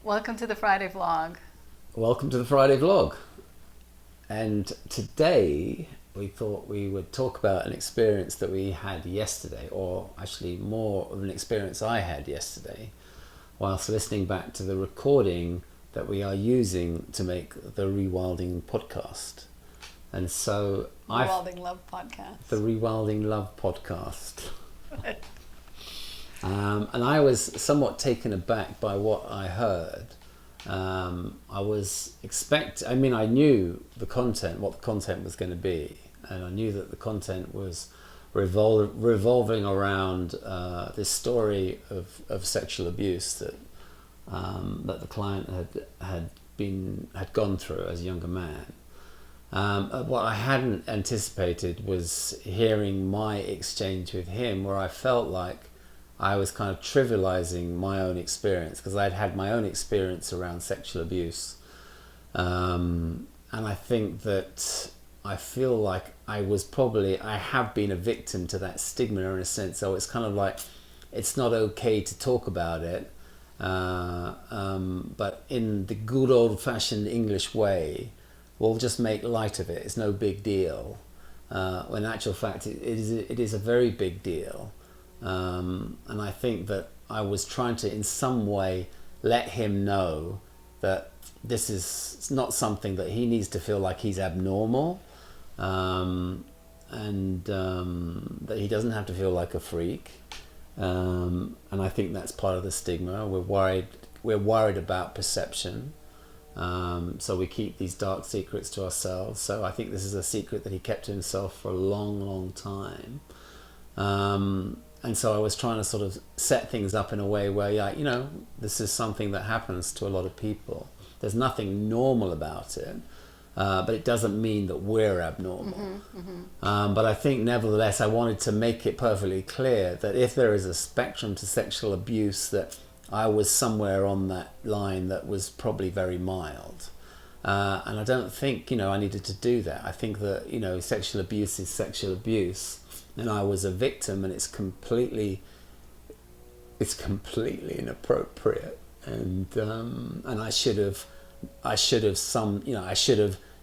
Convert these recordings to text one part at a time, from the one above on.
Welcome to the Friday vlog. Welcome to the Friday vlog. And today we thought we would talk about an experience that we had yesterday, or actually more of an experience I had yesterday, whilst listening back to the recording that we are using to make the Rewilding podcast. And so Rewilding Love podcast. The Rewilding Love podcast. And I was somewhat taken aback by what I heard. I knew the content, what the content was going to be, and I knew that the content was revolving around this story of sexual abuse that the client had gone through as a younger man. What I hadn't anticipated was hearing my exchange with him, where I felt like I was kind of trivializing my own experience, because I'd had my own experience around sexual abuse. And I think that I feel like I have been a victim to that stigma in a sense. So it's kind of like, it's not okay to talk about it. But in the good old fashioned English way, we'll just make light of it. It's no big deal. When in actual fact, it is a very big deal. And I think that I was trying to in some way let him know that this is not something that he needs to feel like he's abnormal, and that he doesn't have to feel like a freak. And I think that's part of the stigma. We're worried about perception, so we keep these dark secrets to ourselves. So I think this is a secret that he kept to himself for a long time. And so I was trying to sort of set things up in a way where, this is something that happens to a lot of people. There's nothing normal about it, but it doesn't mean that we're abnormal. But I think nevertheless, I wanted to make it perfectly clear that if there is a spectrum to sexual abuse, that I was somewhere on that line that was probably very mild. And I don't think, I needed to do that. I think that, sexual abuse is sexual abuse. And I was a victim, and it's completely inappropriate, and I should have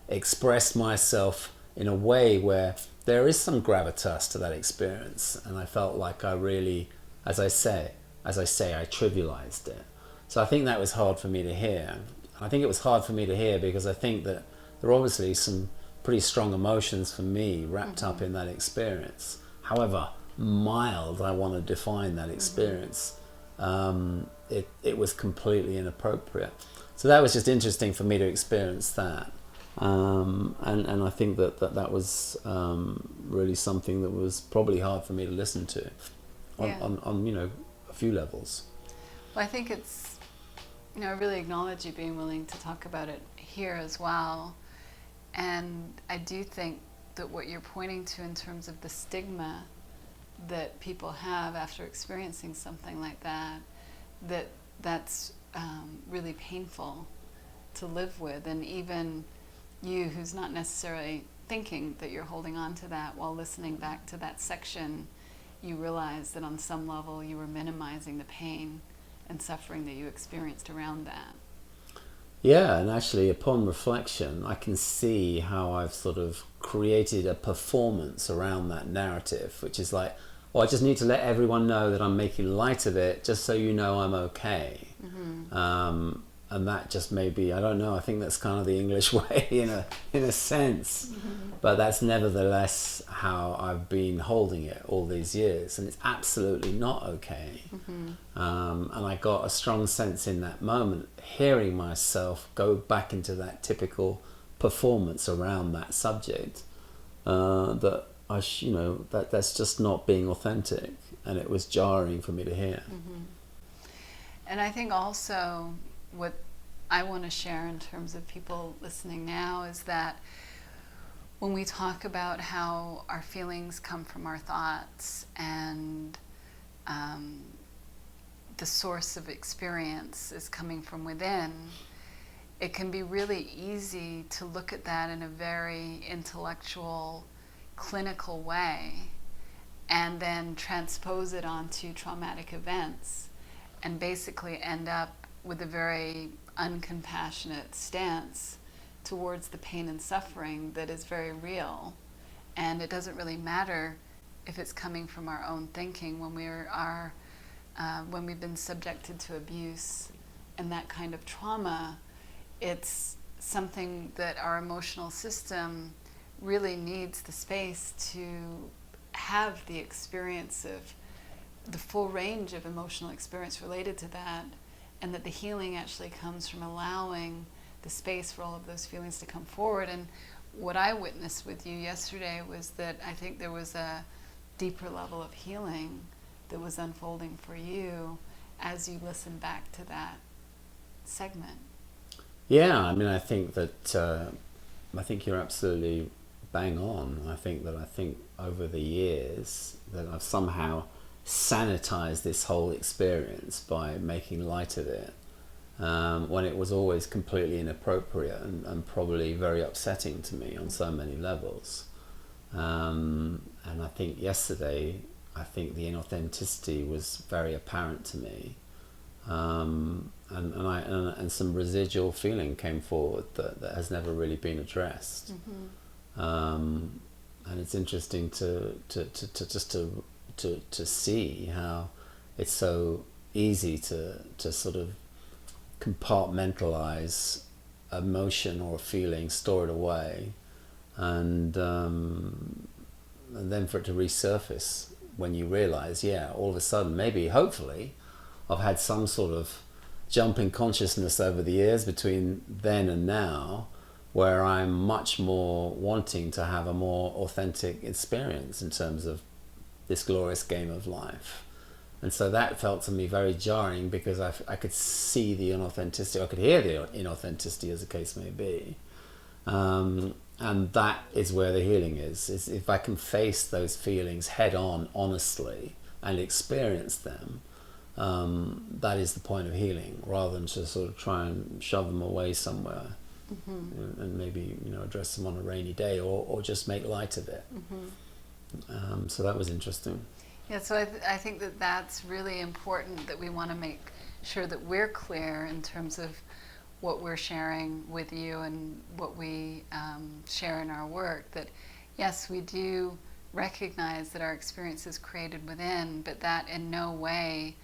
expressed myself in a way where there is some gravitas to that experience, and I felt like I really, as I say, I trivialized it. So I think that was hard for me to hear. I think it was hard for me to hear because I think that there are obviously some pretty strong emotions for me wrapped up in that experience. However mild I want to define that experience, it was completely inappropriate. So that was just interesting for me to experience that, and I think that was really something that was probably hard for me to listen to on a few levels. Well, I think it's, I really acknowledge you being willing to talk about it here as well. And I do think that what you're pointing to in terms of the stigma that people have after experiencing something like that's really painful to live with. And even you, who's not necessarily thinking that you're holding on to that, while listening back to that section, you realize that on some level you were minimizing the pain and suffering that you experienced around that. Yeah, and actually upon reflection, I can see how I've sort of created a performance around that narrative, which is like, well, I just need to let everyone know that I'm making light of it, just so you know I'm okay. And that just maybe, I don't know, I think that's kind of the English way in a sense. But that's nevertheless how I've been holding it all these years, and it's absolutely not okay. And I got a strong sense in that moment, hearing myself go back into that typical performance around that subject, that that's just not being authentic, and it was jarring for me to hear. And I think also what I want to share in terms of people listening now is that when we talk about how our feelings come from our thoughts, and the source of experience is coming from within, it can be really easy to look at that in a very intellectual, clinical way, and then transpose it onto traumatic events, and basically end up with a very uncompassionate stance towards the pain and suffering that is very real. And it doesn't really matter if it's coming from our own thinking when when we've been subjected to abuse and that kind of trauma. It's something that our emotional system really needs the space to have the experience of the full range of emotional experience related to that, and that the healing actually comes from allowing the space for all of those feelings to come forward. And what I witnessed with you yesterday was that I think there was a deeper level of healing that was unfolding for you as you listened back to that segment. Yeah, I mean, I think you're absolutely bang on. I think over the years that I've somehow sanitized this whole experience by making light of it, when it was always completely inappropriate and probably very upsetting to me on so many levels. And I think yesterday, the inauthenticity was very apparent to me, and some residual feeling came forward that has never really been addressed. And it's interesting to see how it's so easy to sort of compartmentalize emotion or feeling, store it away, and then for it to resurface when you realize, all of a sudden, maybe, hopefully, I've had some sort of jump in consciousness over the years between then and now, where I'm much more wanting to have a more authentic experience in terms of this glorious game of life. And so that felt to me very jarring, because I could see the inauthenticity, I could hear the inauthenticity, as the case may be. And that is where the healing is if I can face those feelings head on, honestly, and experience them. That is the point of healing, rather than to sort of try and shove them away somewhere. And maybe address them on a rainy day, or just make light of it. So that was interesting. Yeah, so I think that that's really important, that we want to make sure that we're clear in terms of what we're sharing with you and what we share in our work. That yes, we do recognize that our experience is created within, but that in no way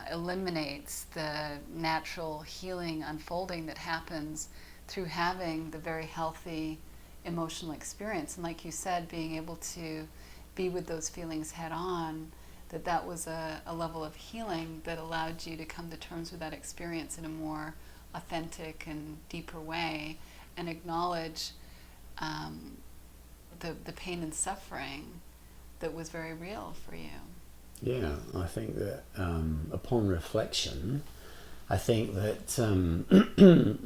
eliminates the natural healing unfolding that happens through having the very healthy emotional experience. And like you said, being able to be with those feelings head on, that was a level of healing that allowed you to come to terms with that experience in a more authentic and deeper way, and acknowledge the pain and suffering that was very real for you. Yeah, I think that upon reflection, I think that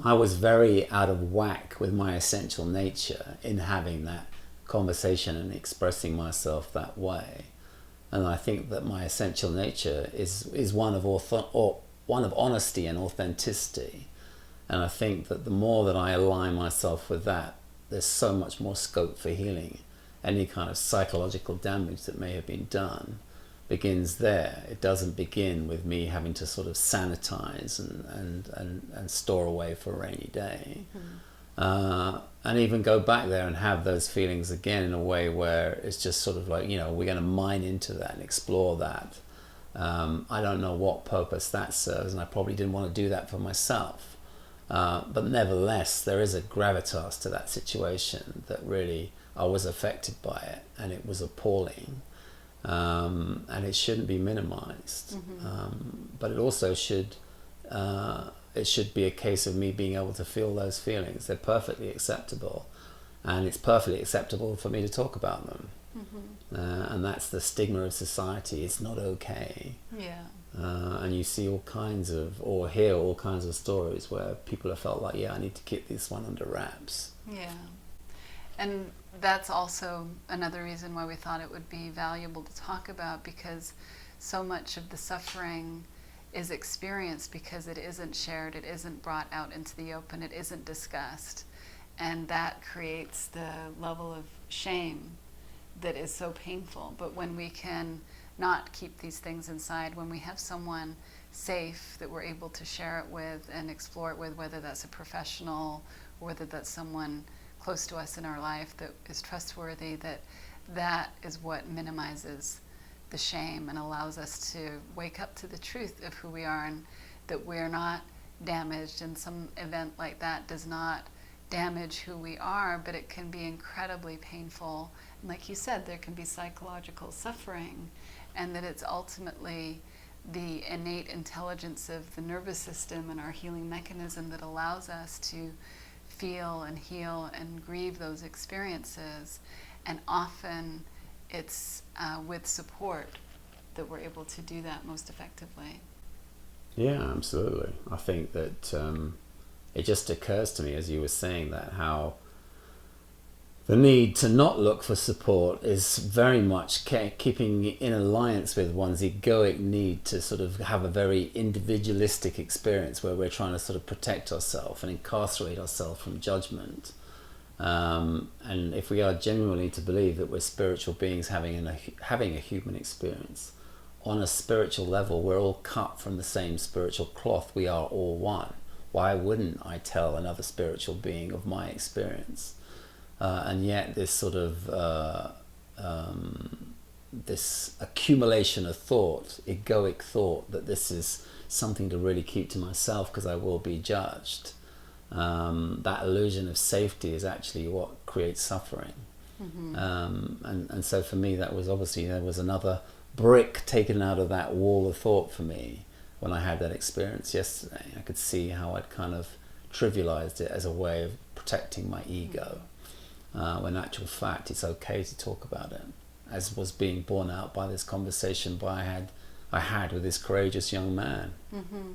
I was very out of whack with my essential nature in having that conversation and expressing myself that way. And I think that my essential nature is one of honesty and authenticity. And I think that the more that I align myself with that, there's so much more scope for healing. Any kind of psychological damage that may have been done begins there. It doesn't begin with me having to sort of sanitize and store away for a rainy day. And even go back there and have those feelings again in a way where it's just sort of like, we're going to mine into that and explore that. I don't know what purpose that serves, and I probably didn't want to do that for myself. But nevertheless, there is a gravitas to that situation that really I was affected by it, and it was appalling. And it shouldn't be minimized. But it also should be a case of me being able to feel those feelings. They're perfectly acceptable, and it's perfectly acceptable for me to talk about them. And that's the stigma of society. It's not okay. Yeah. And you see or hear all kinds of stories where people have felt like, I need to keep this one under wraps. Yeah. And that's also another reason why we thought it would be valuable to talk about, because so much of the suffering is experienced because it isn't shared, it isn't brought out into the open, it isn't discussed. And that creates the level of shame that is so painful. But when we can not keep these things inside, when we have someone safe, that we're able to share it with and explore it with, whether that's a professional or whether that's someone close to us in our life that is trustworthy, that is what minimizes the shame and allows us to wake up to the truth of who we are, and that we're not damaged, and some event like that does not damage who we are, but it can be incredibly painful. And like you said, there can be psychological suffering, and that it's ultimately the innate intelligence of the nervous system and our healing mechanism that allows us to feel and heal and grieve those experiences. And often it's with support that we're able to do that most effectively. Yeah, absolutely. I think that it just occurs to me as you were saying that, how the need to not look for support is very much keeping in alliance with one's egoic need to sort of have a very individualistic experience where we're trying to sort of protect ourselves and incarcerate ourselves from judgment. And if we are genuinely to believe that we're spiritual beings having a human experience, on a spiritual level, we're all cut from the same spiritual cloth. We are all one. Why wouldn't I tell another spiritual being of my experience? And yet this sort of this accumulation of thought, egoic thought, that this is something to really keep to myself because I will be judged. That illusion of safety is actually what creates suffering. Mm-hmm. And so for me, that was obviously, there was another brick taken out of that wall of thought for me when I had that experience yesterday. I could see how I'd kind of trivialized it as a way of protecting my ego, when in actual fact it's okay to talk about it, as was being borne out by this conversation I had with this courageous young man. Mm-hmm.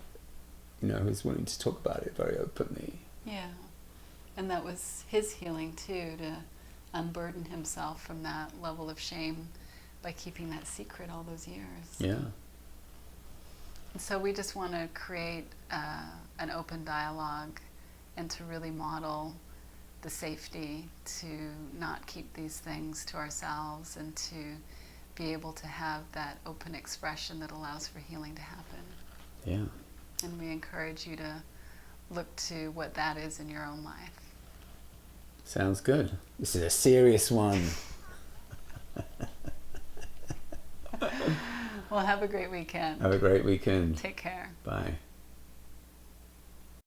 You know, who's willing to talk about it very openly. Yeah, and that was his healing too, to unburden himself from that level of shame by keeping that secret all those years. Yeah. And so we just want to create an open dialogue and to really model the safety to not keep these things to ourselves, and to be able to have that open expression that allows for healing to happen. Yeah. And we encourage you to look to what that is in your own life. Sounds good. This is a serious one. Well, have a great weekend. Have a great weekend. Take care. Bye.